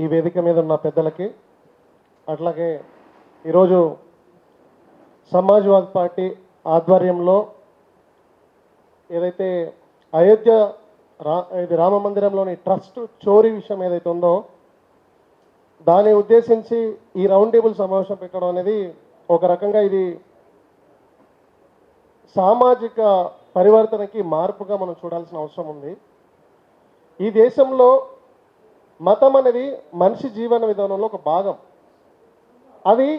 ఈ వేదిక మీద ఉన్న పెద్దలకి, అట్లాగే ఈరోజు సమాజ్వాదీ పార్టీ ఆధ్వర్యంలో ఏదైతే అయోధ్య ఇది రామ మందిరంలోని ట్రస్ట్ చోరీ విషయం ఏదైతే ఉందో దాన్ని ఉద్దేశించి ఈ రౌండ్ టేబుల్ సమావేశం పెట్టడం అనేది ఒక రకంగా ఇది సామాజిక పరివర్తనకి మార్పుగా మనం చూడాల్సిన అవసరం ఉంది. ఈ దేశంలో మతం అనేది మనిషి జీవన విధానంలో ఒక భాగం. అది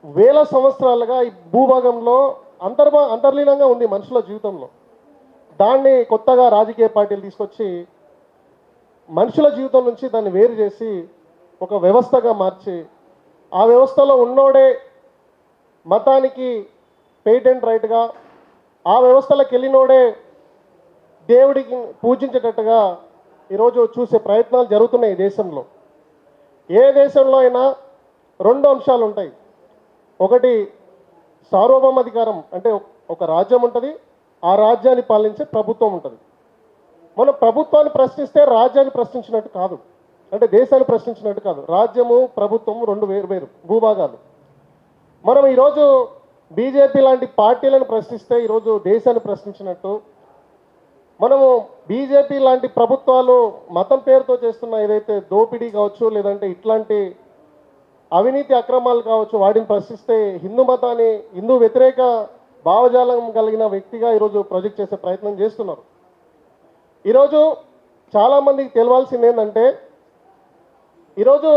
వేల సంవత్సరాలుగా ఈ భూభాగంలో అంతర్లీనంగా ఉంది మనుషుల జీవితంలో. దాన్ని కొత్తగా రాజకీయ పార్టీలు తీసుకొచ్చి మనుషుల జీవితం నుంచి దాన్ని వేరు చేసి ఒక వ్యవస్థగా మార్చి ఆ వ్యవస్థలో ఉన్నోడే మతానికి పేటెంట్ రైట్గా, ఆ వ్యవస్థలోకి వెళ్ళినోడే దేవుడికి పూజించేటట్టుగా ఈరోజు చూసే ప్రయత్నాలు జరుగుతున్నాయి ఈ దేశంలో. ఏ దేశంలో అయినా రెండు అంశాలు ఉంటాయి. ఒకటి సార్వభౌమాధికారం, అంటే ఒక రాజ్యం ఉంటుంది, ఆ రాజ్యాన్ని పాలించే ప్రభుత్వం ఉంటుంది. మనం ప్రభుత్వాన్ని ప్రశ్నిస్తే రాజ్యాన్ని ప్రశ్నించినట్టు కాదు, అంటే దేశాన్ని ప్రశ్నించినట్టు కాదు. రాజ్యము ప్రభుత్వం రెండు వేరు భూభాగాలు. మనం ఈరోజు బీజేపీ లాంటి పార్టీలను ప్రశ్నిస్తే ఈరోజు దేశాన్ని ప్రశ్నించినట్టు. మనము బీజేపీ లాంటి ప్రభుత్వాలు మతం పేరుతో చేస్తున్న ఏదైతే దోపిడీ కావచ్చు, లేదంటే ఇట్లాంటి అవినీతి అక్రమాలు కావచ్చు, వాటిని ప్రశ్నిస్తే హిందూ మతాన్ని, హిందూ వ్యతిరేక భావజాలం కలిగిన వ్యక్తిగా ఈరోజు ప్రొజెక్ట్ చేసే ప్రయత్నం చేస్తున్నారు. ఈరోజు చాలామందికి తెలవాల్సింది ఏంటంటే, ఈరోజు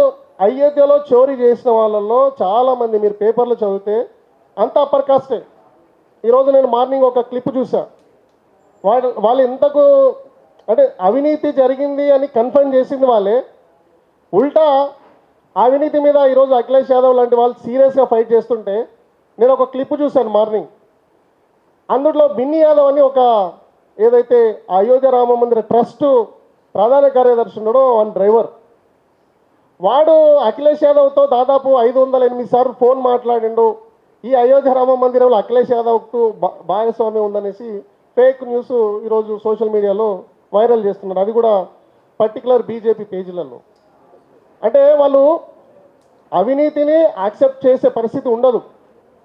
అయోధ్యలో చోరీ చేసిన వాళ్ళల్లో చాలామంది మీరు పేపర్లు చదివితే అంత అప్పర్ కాస్టే. ఈరోజు నేను మార్నింగ్ ఒక క్లిప్ చూసా. వాళ్ళు ఎంతకు అంటే అవినీతి జరిగింది అని కన్ఫర్మ్ చేసింది వాళ్ళే. ఉల్టా అవినీతి మీద ఈరోజు అఖిలేష్ యాదవ్ లాంటి వాళ్ళు సీరియస్గా ఫైట్ చేస్తుంటే నేను ఒక క్లిప్ చూశాను మార్నింగ్. అందులో బిన్ని యాదవ్ అని ఒక ఏదైతే అయోధ్య రామ మందిర ట్రస్ట్ ప్రధాన కార్యదర్శి ఉన్నాడో వన్ డ్రైవర్, వాడు అఖిలేష్ యాదవ్తో దాదాపు 508 సార్లు ఫోన్ మాట్లాడిండు. ఈ అయోధ్య రామ మందిరంలో అఖిలేష్ యాదవ్కు భాగస్వామ్యం ఉందనేసి ఫేక్ న్యూస్ ఈరోజు సోషల్ మీడియాలో వైరల్ చేస్తున్నారు, అది కూడా పర్టికులర్ బీజేపీ పేజీలలో. అంటే వాళ్ళు అవినీతిని యాక్సెప్ట్ చేసే పరిస్థితి ఉండదు.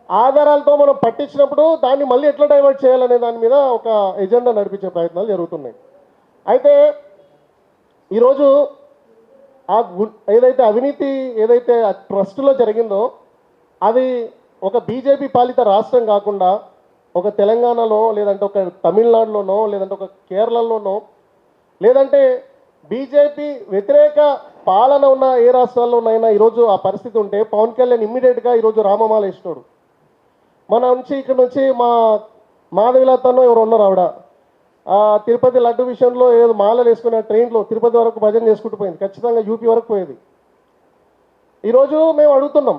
ఆధారాలతో మనం పట్టించినప్పుడు దాన్ని మళ్ళీ ఎట్లా డైవర్ట్ చేయాలనే దాని మీద ఒక ఎజెండా నడిపించే ప్రయత్నాలు జరుగుతున్నాయి. అయితే ఈరోజు ఏదైతే అవినీతి ఏదైతే ట్రస్టులో జరిగిందో అది ఒక బీజేపీ పాలిత రాష్ట్రం కాకుండా ఒక తెలంగాణలో, లేదంటే ఒక తమిళనాడులోనో, లేదంటే ఒక కేరళలోనో, లేదంటే బీజేపీ వ్యతిరేక పాలన ఉన్న ఏ రాష్ట్రాల్లోనైనా ఈరోజు ఆ పరిస్థితి ఉంటే పవన్ కళ్యాణ్ ఇమ్మీడియట్గా ఈరోజు రామమాల ఇస్తాడు. మన నుంచి ఇక్కడ నుంచి మా మాధవిలతను ఎవరు ఉన్నారు, ఆవిడ తిరుపతి లడ్డు విషయంలో ఏదో మాలలు వేసుకుని ట్రైన్లో తిరుపతి వరకు భజన చేసుకుంటూ పోయింది, ఖచ్చితంగా యూపీ వరకు పోయేది. ఈరోజు మేము అడుగుతున్నాం,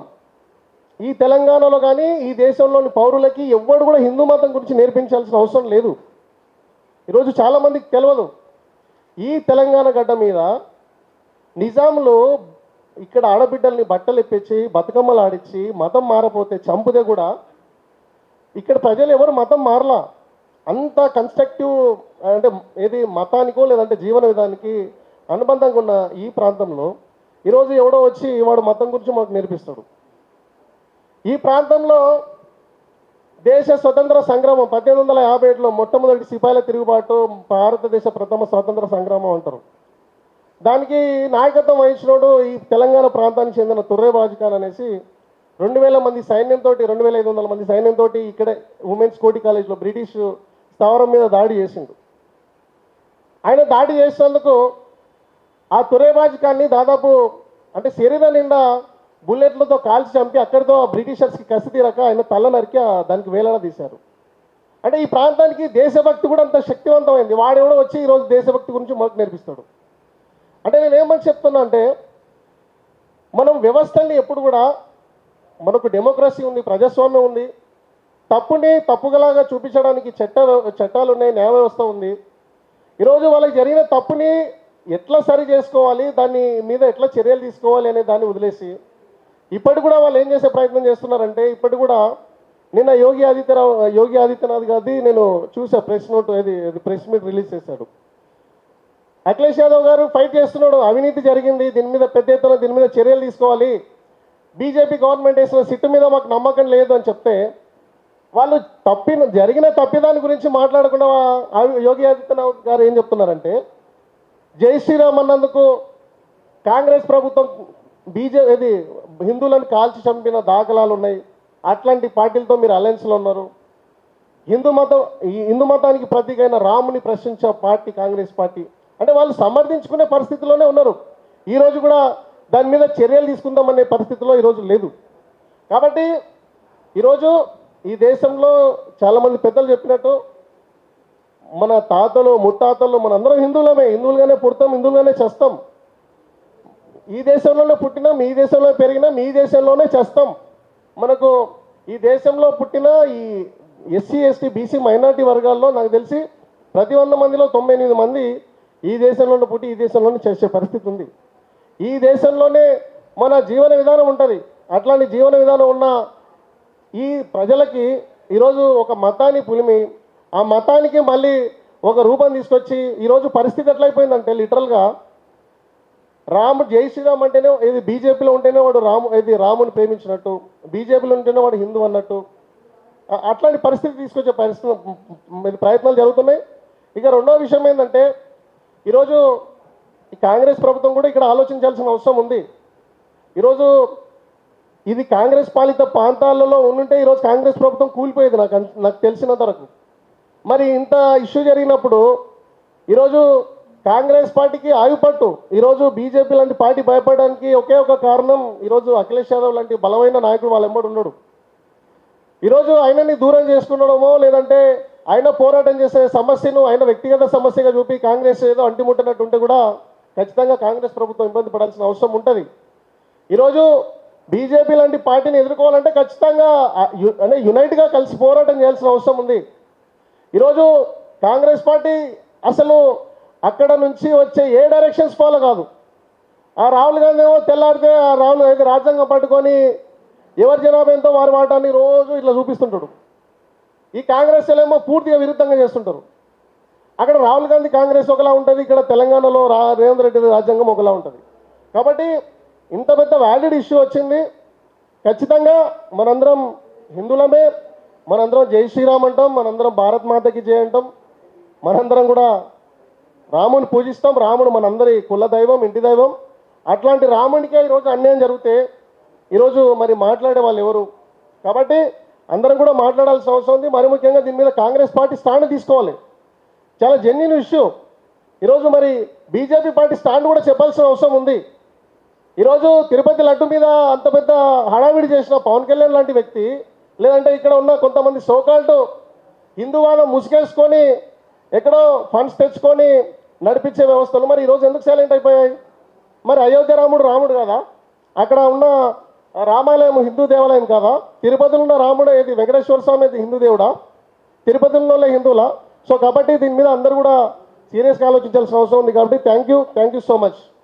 ఈ తెలంగాణలో కానీ ఈ దేశంలోని పౌరులకి ఎవ్వడు కూడా హిందూ మతం గురించి నేర్పించాల్సిన అవసరం లేదు. ఈరోజు చాలామందికి తెలియదు, ఈ తెలంగాణ గడ్డ మీద నిజాంలు ఇక్కడ ఆడబిడ్డల్ని బట్టలు ఇప్పించి బతుకమ్మలు ఆడించి మతం మారపోతే చంపుతే కూడా ఇక్కడ ప్రజలు ఎవరు మతం మారలా. అంత కన్స్ట్రక్టివ్ అంటే ఏది మతానికో లేదంటే జీవన విధానికి అనుబంధంగా ఉన్న ఈ ప్రాంతంలో ఈరోజు ఎవడో వచ్చి వాడు మతం గురించి మాకు నేర్పిస్తాడు. ఈ ప్రాంతంలో దేశ స్వతంత్ర సంగ్రామం 1857లో మొట్టమొదటి సిపాయిల తిరుగుబాటు భారతదేశ ప్రథమ స్వాతంత్ర సంగ్రామం అంటారు. దానికి నాయకత్వం వహించినోడు ఈ తెలంగాణ ప్రాంతానికి చెందిన తుర్రే ఖాన్ అనేసి 2000 మంది సైన్యంతో 2500 మంది సైన్యంతో ఇక్కడే ఉమెన్స్ కోటి కాలేజ్లో బ్రిటిష్ స్థావరం మీద దాడి చేసిండు. ఆయన దాడి చేసినందుకు ఆ తుర్రే ఖాన్ని దాదాపు అంటే శరీరం నిండా బుల్లెట్లతో కాల్చి చంపి అక్కడితో బ్రిటిషర్స్కి కసి తీరక ఆయన తల నరికి దానికి వేలాడ తీశారు. అంటే ఈ ప్రాంతానికి దేశభక్తి కూడా అంత శక్తివంతమైంది. వాడెవడో వచ్చి ఈరోజు దేశభక్తి గురించి మాకు నేర్పిస్తాడు. అంటే నేను ఏమని చెప్తున్నా అంటే, మనం వ్యవస్థల్ని ఎప్పుడు కూడా, మనకు డెమోక్రసీ ఉంది, ప్రజాస్వామ్యం ఉంది, తప్పుని తప్పుగలాగా చూపించడానికి చట్టాలు ఉన్నాయి, న్యాయ వ్యవస్థ ఉంది. ఈరోజు వాళ్ళకి జరిగిన తప్పుని ఎట్లా సరి చేసుకోవాలి, దాని మీద ఎట్లా చర్యలు తీసుకోవాలి అనే దాన్ని వదిలేసి ఇప్పటి కూడా వాళ్ళు ఏం చేసే ప్రయత్నం చేస్తున్నారంటే, ఇప్పటి కూడా నిన్న యోగి ఆదిత్యనాథ్ గారిది నేను చూసా ప్రెస్ నోట్, అది ప్రెస్ మీట్ రిలీజ్ చేశాడు. అఖిలేష్ యాదవ్ గారు ఫైట్ చేస్తున్నాడు, అవినీతి జరిగింది, దీని మీద పెద్ద ఎత్తున దీని మీద చర్యలు తీసుకోవాలి, బీజేపీ గవర్నమెంట్ వేసిన సిట్టు మీద మాకు నమ్మకం లేదు అని చెప్తే వాళ్ళు జరిగిన తప్పిదాని గురించి మాట్లాడకుండా యోగి ఆదిత్యనాథ్ గారు ఏం చెప్తున్నారంటే, జై శ్రీరామ్ అన్నందుకు కాంగ్రెస్ ప్రభుత్వం ఇది హిందువులను కాల్చి చంపిన దాఖలాలు ఉన్నాయి, అట్లాంటి పార్టీలతో మీరు అలయన్స్లో ఉన్నారు, హిందూ మతానికి ప్రతీకైన రాముని ప్రశ్నించే పార్టీ కాంగ్రెస్ పార్టీ అంటే వాళ్ళు సమర్థించుకునే పరిస్థితిలోనే ఉన్నారు. ఈరోజు కూడా దాని మీద చర్యలు తీసుకుందామనే పరిస్థితిలో ఈరోజు లేదు. కాబట్టి ఈరోజు ఈ దేశంలో చాలామంది పెద్దలు చెప్పినట్టు మన తాతలు ముత్తాతలు మనందరం హిందువులుగానే పుడతాం, హిందువులుగానే చేస్తాం. ఈ దేశంలోనే పుట్టినాం, ఈ దేశంలో పెరిగినాం, ఈ దేశంలోనే చేస్తాం. మనకు ఈ దేశంలో పుట్టిన ఈ ఎస్సీ ఎస్టీ బీసీ మైనార్టీ వర్గాల్లో నాకు తెలిసి ప్రతి 100 మందిలో 98 మంది ఈ దేశంలోనే పుట్టి ఈ దేశంలోనే చేసే పరిస్థితి ఉంది. ఈ దేశంలోనే మన జీవన విధానం ఉంటుంది. అట్లాంటి జీవన విధానం ఉన్న ఈ ప్రజలకి ఈరోజు ఒక మతాన్ని పులిమి ఆ మతానికి మళ్ళీ ఒక రూపం తీసుకొచ్చి ఈరోజు పరిస్థితి ఎట్లయిపోయిందంటే లిటరల్గా రాముడు జై శ్రీరామ్ అంటేనే ఇది బీజేపీలో ఉంటేనే వాడు రాముని ప్రేమించినట్టు, బీజేపీలో ఉంటేనే వాడు హిందూ అన్నట్టు అట్లాంటి పరిస్థితి తీసుకొచ్చే ప్రయత్నాలు జరుగుతున్నాయి. ఇక రెండో విషయం ఏంటంటే ఈరోజు ఈ కాంగ్రెస్ ప్రభుత్వం కూడా ఇక్కడ ఆలోచించాల్సిన అవసరం ఉంది. ఈరోజు ఇది కాంగ్రెస్ పాలిత ప్రాంతాలలో ఉండుంటే ఈరోజు కాంగ్రెస్ ప్రభుత్వం కూలిపోయేది నాకు తెలిసినంత వరకు. మరి ఇంత ఇష్యూ జరిగినప్పుడు ఈరోజు కాంగ్రెస్ పార్టీకి ఆయుపట్టు, ఈరోజు బీజేపీ లాంటి పార్టీ భయపడడానికి ఒకే ఒక కారణం ఈరోజు అఖిలేష్ యాదవ్ లాంటి బలమైన నాయకుడు వాళ్ళ వెంబడి ఉన్నాడు. ఈరోజు ఆయనని దూరం చేసుకున్నాడమో లేదంటే ఆయన పోరాటం చేసే సమస్యను ఆయన వ్యక్తిగత సమస్యగా చూపి కాంగ్రెస్ ఏదో అంటిముట్టినట్టు ఉంటే కూడా ఖచ్చితంగా కాంగ్రెస్ ప్రభుత్వం ఇబ్బంది పడాల్సిన అవసరం ఉంటుంది. ఈరోజు బీజేపీ లాంటి పార్టీని ఎదుర్కోవాలంటే ఖచ్చితంగా యునైట్గా కలిసి పోరాటం చేయాల్సిన అవసరం ఉంది. ఈరోజు కాంగ్రెస్ పార్టీ అసలు అక్కడ నుంచి వచ్చే ఏ డైరెక్షన్స్ ఫాలో కాదు. ఆ రాహుల్ గాంధీ ఏమో తెల్లాడితే ఆ రాహుల్ అయితే రాజ్యాంగం పట్టుకొని ఎవరి జనాభా ఎంతో వారి వాటాన్ని రోజు ఇట్లా చూపిస్తుంటాడు. ఈ కాంగ్రెస్ ఏమో పూర్తిగా విరుద్ధంగా చేస్తుంటారు. అక్కడ రాహుల్ గాంధీ కాంగ్రెస్ ఒకలా ఉంటుంది, ఇక్కడ తెలంగాణలో రేవంత్ రెడ్డి రాజ్యాంగం ఒకలా ఉంటుంది. కాబట్టి ఇంత పెద్ద వ్యాలిడ్ ఇష్యూ వచ్చింది. ఖచ్చితంగా మనందరం హిందువులమే, మనందరం జై శ్రీరామ్ అంటాం, మనందరం భారత్ మాతకి జై అంటాం, మనందరం కూడా రాముని పూజిస్తాం. రాముడు మనందరి కుల దైవం, ఇంటి దైవం. అట్లాంటి రామునికే ఈరోజు అన్యాయం జరిగితే ఈరోజు మరి మాట్లాడే వాళ్ళు ఎవరు? కాబట్టి అందరం కూడా మాట్లాడాల్సిన అవసరం ఉంది. మరి ముఖ్యంగా దీని మీద కాంగ్రెస్ పార్టీ స్టాండ్ తీసుకోవాలి. చాలా జెన్యూన్ ఇష్యూ. ఈరోజు మరి బీజేపీ పార్టీ స్టాండ్ కూడా చెప్పాల్సిన అవసరం ఉంది. ఈరోజు తిరుపతి లడ్డు మీద అంత పెద్ద హడావిడి చేసిన పవన్ కళ్యాణ్ లాంటి వ్యక్తి, లేదంటే ఇక్కడ ఉన్న కొంతమంది సోకాల్టు హిందువాదం ముసుగేసుకొని ఎక్కడో ఫండ్స్ తెచ్చుకొని నడిపించే వ్యవస్థలు మరి ఈరోజు ఎందుకు సైలెంట్ అయిపోయాయి? మరి అయోధ్య రాముడు కదా, అక్కడ ఉన్న రామాలయం హిందూ దేవాలయం కాదా? తిరుపతిలో ఉన్న రాముడు ఏది వెంకటేశ్వర స్వామి అయితే హిందూ దేవుడా? తిరుపతిలో హిందువులా? సో కాబట్టి దీని మీద అందరూ కూడా సీరియస్గా ఆలోచించాల్సిన అవసరం ఉంది. కాబట్టి థ్యాంక్ యూ సో మచ్.